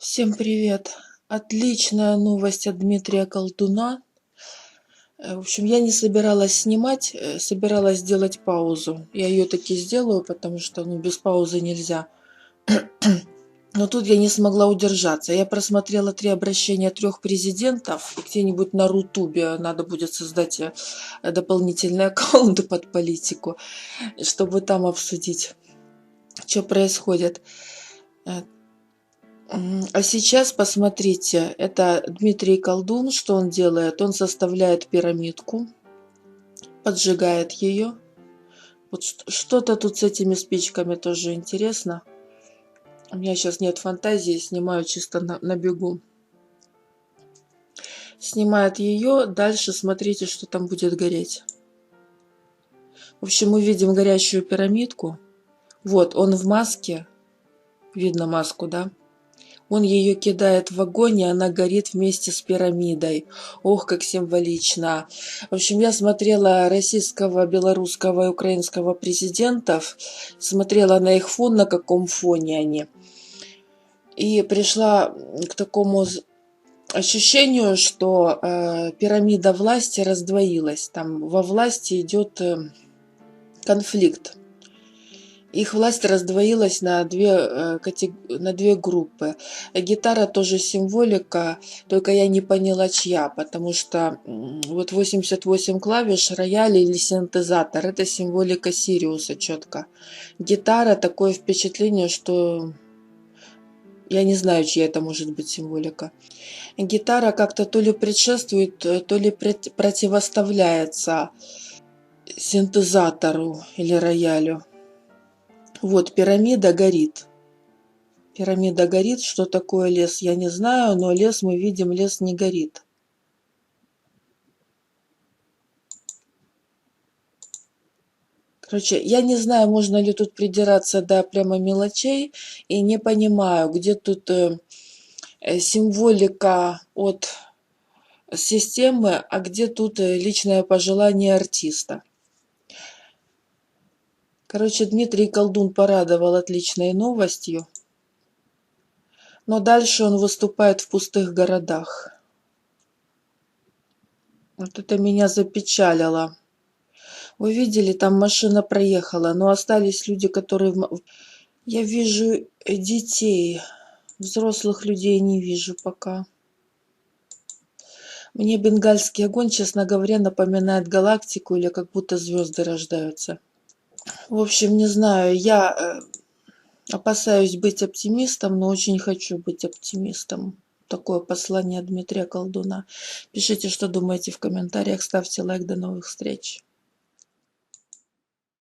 Всем привет! Отличная новость от Дмитрия Колдуна. В общем, я не собиралась снимать, собиралась сделать паузу. Я ее таки сделаю, потому что без паузы нельзя. Но тут я не смогла удержаться. Я просмотрела 3 обращения 3 президентов. И где-нибудь на Рутубе надо будет создать дополнительный аккаунт под политику, чтобы там обсудить, что происходит. А сейчас посмотрите, это Дмитрий Колдун, что он делает? Он составляет пирамидку, поджигает ее. Вот что-то тут с этими спичками тоже интересно. У меня сейчас нет фантазии, снимаю чисто на бегу. Снимает ее, дальше смотрите, что там будет гореть. В общем, мы видим горящую пирамидку. Вот, он в маске. Видно маску, да? Он ее кидает в огонь, и она горит вместе с пирамидой. Ох, как символично. В общем, я смотрела российского, белорусского и украинского президентов, смотрела на их фон, на каком фоне они. И пришла к такому ощущению, что пирамида власти раздвоилась. Там во власти идет конфликт. Их власть раздвоилась на две группы. Гитара тоже символика, только я не поняла, чья, потому что вот 88 клавиш, рояль или синтезатор – это символика Сириуса четко. Гитара – такое впечатление, что я не знаю, чья это может быть символика. Гитара как-то то ли предшествует, то ли противоставляется синтезатору или роялю. Вот, пирамида горит. Пирамида горит. Что такое лес, я не знаю, но лес мы видим, лес не горит. Короче, я не знаю, можно ли тут придираться до прямо мелочей, и не понимаю, где тут символика от системы, а где тут личное пожелание артиста. Короче, Дмитрий Колдун порадовал отличной новостью, но дальше он выступает в пустых городах. Вот это меня запечалило. Вы видели, там машина проехала, но остались люди, которые... Я вижу детей, взрослых людей не вижу пока. Мне бенгальский огонь, честно говоря, напоминает галактику или как будто звезды рождаются. В общем, не знаю, я опасаюсь быть оптимистом, но очень хочу быть оптимистом. Такое послание Дмитрия Колдуна. Пишите, что думаете в комментариях, ставьте лайк, до новых встреч.